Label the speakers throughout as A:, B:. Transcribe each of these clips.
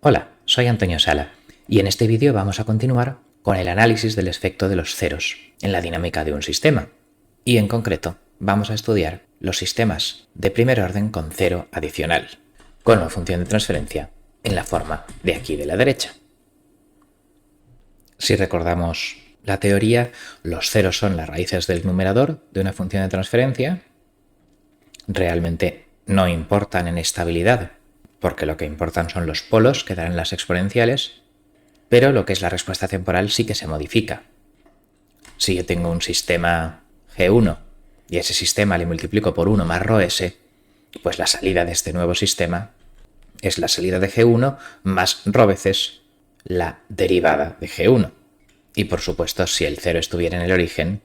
A: Hola, soy Antonio Sala y en este vídeo vamos a continuar con el análisis del efecto de los ceros en la dinámica de un sistema. Y en concreto vamos a estudiar los sistemas de primer orden con cero adicional, con una función de transferencia en la forma de aquí de la derecha. Si recordamos la teoría, los ceros son las raíces del numerador de una función de transferencia. Realmente no importan en estabilidad, porque lo que importan son los polos que darán las exponenciales, pero lo que es la respuesta temporal sí que se modifica. Si yo tengo un sistema G1 y ese sistema le multiplico por 1 más ρs, pues la salida de este nuevo sistema es la salida de G1 más ρ veces la derivada de G1. Y por supuesto, si el 0 estuviera en el origen,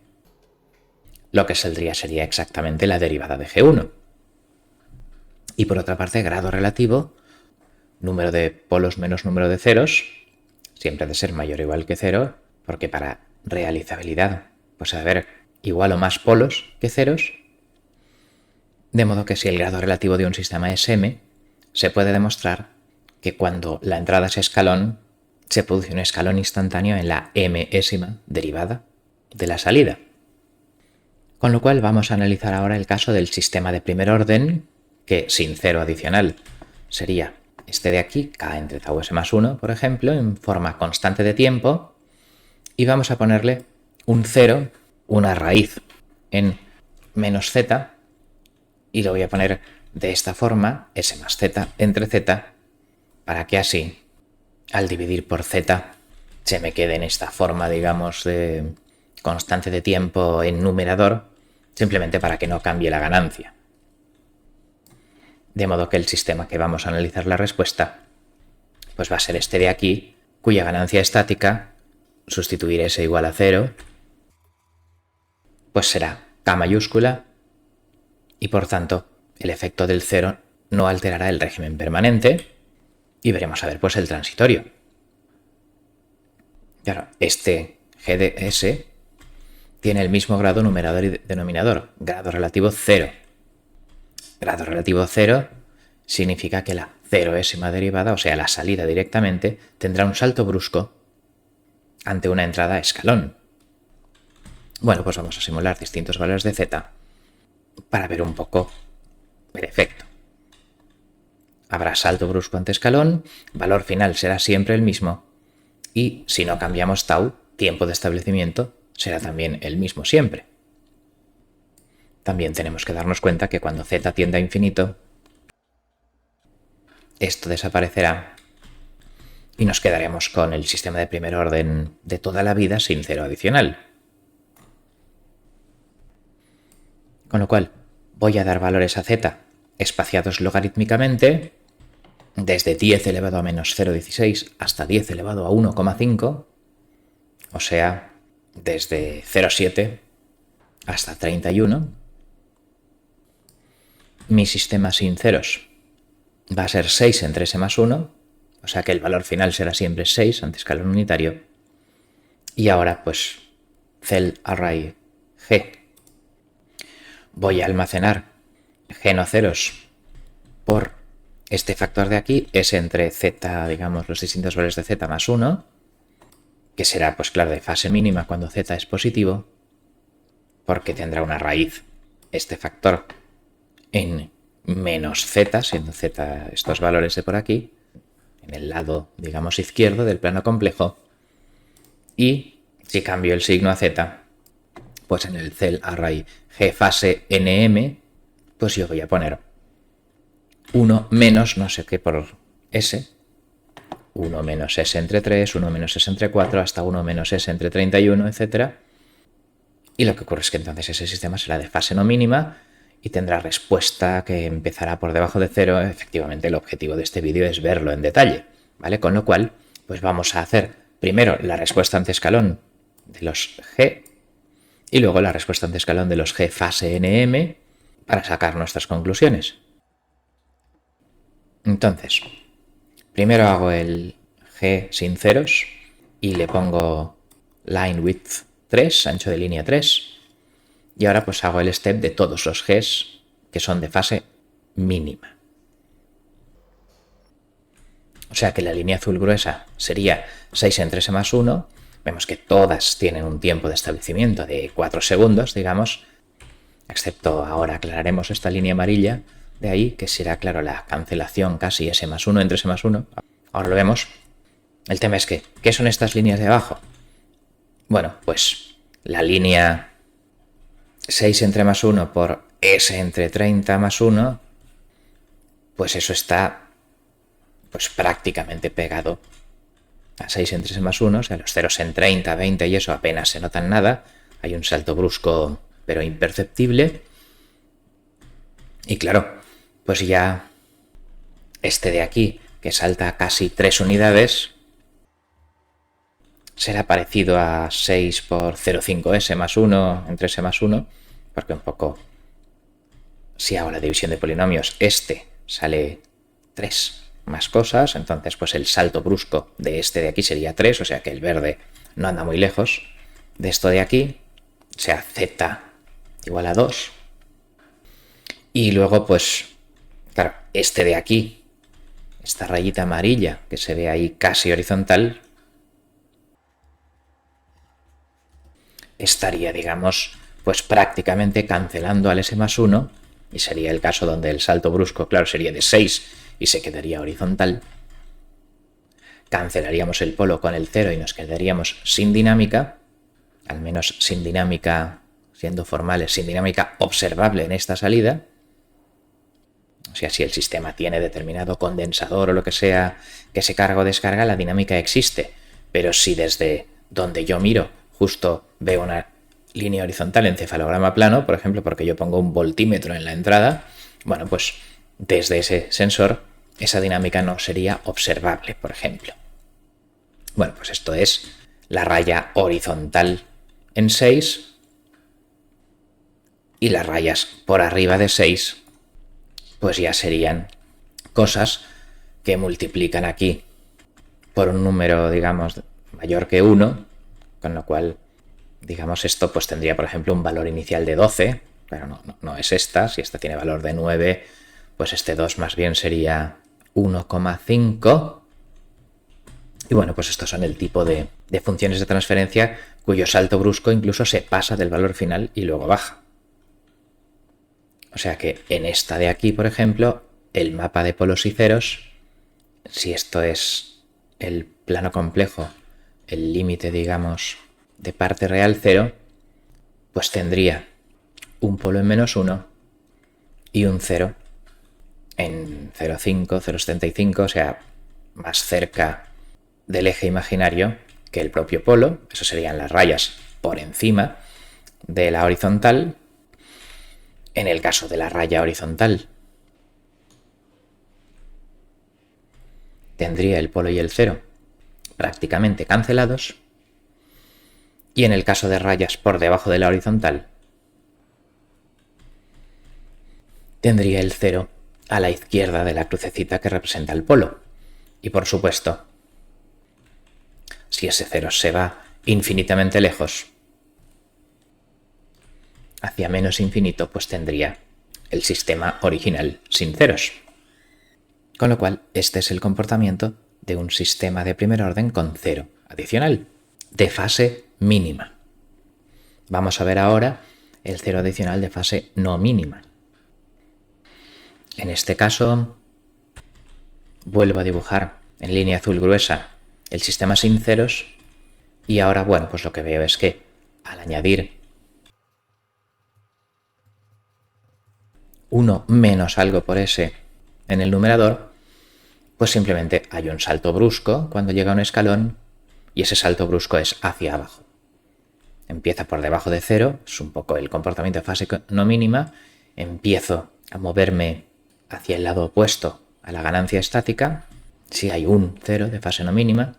A: lo que saldría sería exactamente la derivada de G1. Y por otra parte, grado relativo, número de polos menos número de ceros, siempre ha de ser mayor o igual que 0, porque para realizabilidad pues ha de haber igual o más polos que ceros, de modo que si el grado relativo de un sistema es m, se puede demostrar que cuando la entrada es escalón, se produce un escalón instantáneo en la mésima derivada de la salida. Con lo cual vamos a analizar ahora el caso del sistema de primer orden, que sin cero adicional sería este de aquí, k entre tau s más 1, por ejemplo, en forma constante de tiempo, y vamos a ponerle un 0, una raíz en menos z, y lo voy a poner de esta forma, s más z entre z, para que así, al dividir por z, se me quede en esta forma, digamos, de constante de tiempo en numerador, simplemente para que no cambie la ganancia. De modo que el sistema que vamos a analizar la respuesta pues va a ser este de aquí, cuya ganancia estática, sustituir s igual a 0, pues será k mayúscula, y por tanto el efecto del 0 no alterará el régimen permanente, y veremos a ver pues el transitorio. Claro, este g de s tiene el mismo grado numerador y denominador, grado relativo 0. Grado relativo 0 significa que la ceroésima derivada, o sea, la salida directamente, tendrá un salto brusco ante una entrada a escalón. Bueno, pues vamos a simular distintos valores de z para ver un poco el efecto. Habrá salto brusco ante escalón, valor final será siempre el mismo, y si no cambiamos tau, tiempo de establecimiento, será también el mismo siempre. También tenemos que darnos cuenta que cuando z tiende a infinito, esto desaparecerá y nos quedaremos con el sistema de primer orden de toda la vida sin cero adicional. Con lo cual, voy a dar valores a z espaciados logarítmicamente desde 10 elevado a menos 0,16 hasta 10 elevado a 1,5, o sea, desde 0,7 hasta 31. Mi sistema sin ceros va a ser 6 entre s más 1, o sea que el valor final será siempre 6 ante escalón unitario. Y ahora, pues, cell array g. Voy a almacenar g no ceros por este factor de aquí, s entre z, digamos, los distintos valores de z más 1, que será, pues claro, de fase mínima cuando z es positivo, porque tendrá una raíz este factor en menos z, siendo z estos valores de por aquí, en el lado, digamos, izquierdo del plano complejo, y si cambio el signo a z, pues en el cell array g fase nm, pues yo voy a poner 1 menos no sé qué por s, 1 menos s entre 3, 1 menos s entre 4, hasta 1 menos s entre 31, etc. Y lo que ocurre es que entonces ese sistema será de fase no mínima y tendrá respuesta que empezará por debajo de 0. Efectivamente, el objetivo de este vídeo es verlo en detalle, ¿vale? Con lo cual, pues vamos a hacer primero la respuesta ante escalón de los g y luego la respuesta ante escalón de los g fase nm para sacar nuestras conclusiones. Entonces, primero hago el g sin ceros y le pongo line width 3, ancho de línea 3, y ahora pues hago el step de todos los g's que son de fase mínima. sea que la línea azul gruesa sería 6 entre s más 1. Vemos que todas tienen un tiempo de establecimiento de 4 segundos, digamos, excepto ahora aclararemos esta línea amarilla de ahí, que será, claro, la cancelación casi s más 1 entre s más 1. Ahora lo vemos. El tema es que, ¿qué son estas líneas de abajo? Bueno, pues la línea 6 entre más 1 por s entre 30 más 1, pues eso está pues prácticamente pegado a 6 entre s más 1, o sea, los ceros en 30, 20 y eso apenas se notan nada. Hay un salto brusco pero imperceptible. Y claro, pues ya este de aquí, que salta casi 3 unidades, será parecido a 6 por 0,5s más 1 entre s más 1, porque un poco, si hago la división de polinomios, este sale 3 más cosas, entonces pues el salto brusco de este de aquí sería 3, o sea que el verde no anda muy lejos de esto de aquí, o sea, z igual a 2. Y luego pues, claro, este de aquí, esta rayita amarilla que se ve ahí casi horizontal, estaría, digamos, pues prácticamente cancelando al s más 1, y sería el caso donde el salto brusco, claro, sería de 6 y se quedaría horizontal. Cancelaríamos el polo con el 0 y nos quedaríamos sin dinámica, al menos sin dinámica, siendo formales, sin dinámica observable en esta salida. O sea, si el sistema tiene determinado condensador o lo que sea que se carga o descarga, la dinámica existe. Pero si desde donde yo miro justo veo una línea horizontal en cefalograma plano, por ejemplo, porque yo pongo un voltímetro en la entrada, bueno, pues desde ese sensor esa dinámica no sería observable, por ejemplo. Bueno, pues esto es la raya horizontal en 6 y las rayas por arriba de 6 pues ya serían cosas que multiplican aquí por un número, digamos, mayor que 1, con lo cual, digamos, esto pues tendría, por ejemplo, un valor inicial de 12, pero no es esta. Si esta tiene valor de 9, pues este 2 más bien sería 1,5. Y bueno, pues estos son el tipo de funciones de transferencia cuyo salto brusco incluso se pasa del valor final y luego baja. O sea que en esta de aquí, por ejemplo, el mapa de polos y ceros, si esto es el plano complejo, el límite, digamos, de parte real 0, pues tendría un polo en -1 y un 0 en 0,5, 0,75, o sea, más cerca del eje imaginario que el propio polo. Eso serían las rayas por encima de la horizontal. En el caso de la raya horizontal, tendría el polo y el 0 prácticamente cancelados. Y en el caso de rayas por debajo de la horizontal, tendría el 0 a la izquierda de la crucecita que representa el polo. Y por supuesto, si ese 0 se va infinitamente lejos, hacia menos infinito, pues tendría el sistema original sin ceros. Con lo cual, este es el comportamiento de un sistema de primer orden con 0 adicional, de fase mínima. Vamos a ver ahora el 0 adicional de fase no mínima. En este caso, vuelvo a dibujar en línea azul gruesa el sistema sin ceros y ahora, bueno, pues lo que veo es que al añadir 1 menos algo por s en el numerador, pues simplemente hay un salto brusco cuando llega a un escalón y ese salto brusco es hacia abajo. Empieza por debajo de 0, es un poco el comportamiento de fase no mínima, empiezo a moverme hacia el lado opuesto a la ganancia estática, si hay un 0 de fase no mínima,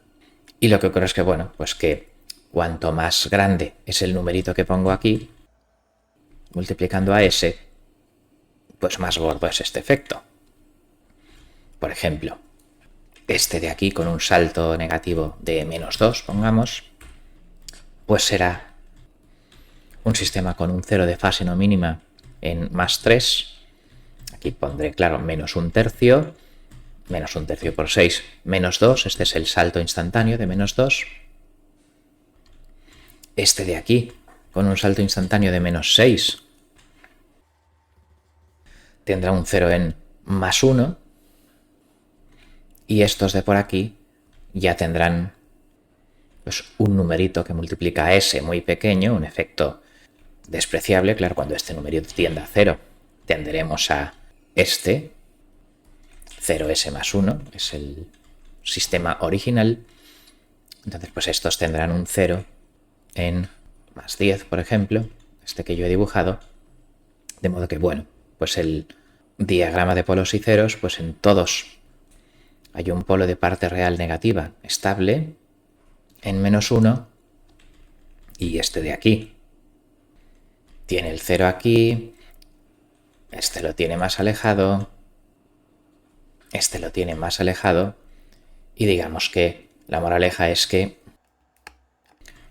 A: y lo que ocurre es que, bueno, pues que cuanto más grande es el numerito que pongo aquí, multiplicando a s, pues más gordo es este efecto. Por ejemplo, este de aquí con un salto negativo de -2, pongamos, pues será un sistema con un 0 de fase no mínima en +3. Aquí pondré, claro, -1/3. menos 1/3 por 6, menos 2, este es el salto instantáneo de menos 2. Este de aquí, con un salto instantáneo de menos 6, tendrá un 0 en más 1. Y estos de por aquí ya tendrán pues, un numerito que multiplica a ese muy pequeño, un efecto despreciable. Claro, cuando este numerito tienda a 0, tenderemos a este 0s más 1, es el sistema original. Entonces, pues estos tendrán un 0 en más 10, por ejemplo, este que yo he dibujado. De modo que, bueno, pues el diagrama de polos y ceros, pues en todos hay un polo de parte real negativa estable en menos 1 y este de aquí tiene el 0 aquí, este lo tiene más alejado, este lo tiene más alejado y digamos que la moraleja es que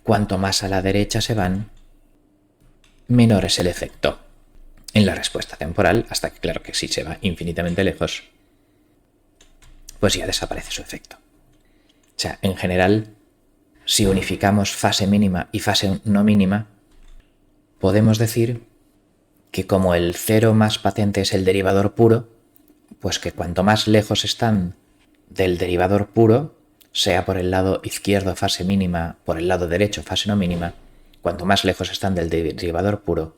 A: cuanto más a la derecha se van, menor es el efecto en la respuesta temporal, hasta que claro que si se va infinitamente lejos, pues ya desaparece su efecto. O sea, en general, si unificamos fase mínima y fase no mínima, podemos decir que como el cero más patente es el derivador puro, pues que cuanto más lejos están del derivador puro, sea por el lado izquierdo fase mínima, por el lado derecho fase no mínima, cuanto más lejos están del derivador puro,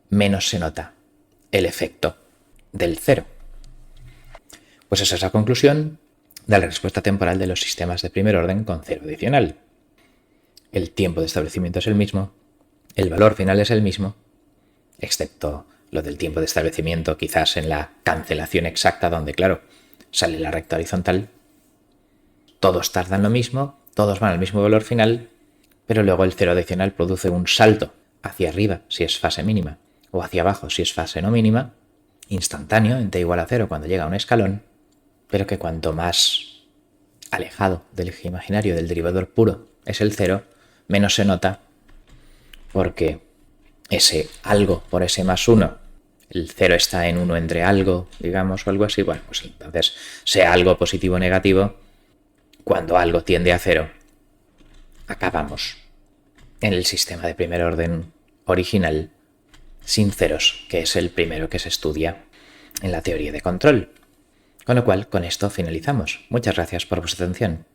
A: menos se nota el efecto del cero. Pues esa es la conclusión de la respuesta temporal de los sistemas de primer orden con cero adicional. El tiempo de establecimiento es el mismo, el valor final es el mismo, excepto lo del tiempo de establecimiento quizás en la cancelación exacta donde, claro, sale la recta horizontal. Todos tardan lo mismo, todos van al mismo valor final, pero luego el cero adicional produce un salto hacia arriba si es fase mínima o hacia abajo si es fase no mínima, instantáneo en t igual a 0 cuando llega a un escalón, pero que cuanto más alejado del eje imaginario del derivador puro es el 0, menos se nota porque ese algo por ese más 1, el 0 está en 1 entre algo, digamos, o algo así, bueno, pues entonces sea algo positivo o negativo, cuando algo tiende a 0, acabamos en el sistema de primer orden original sin ceros, que es el primero que se estudia en la teoría de control. Con lo cual, con esto finalizamos. Muchas gracias por vuestra atención.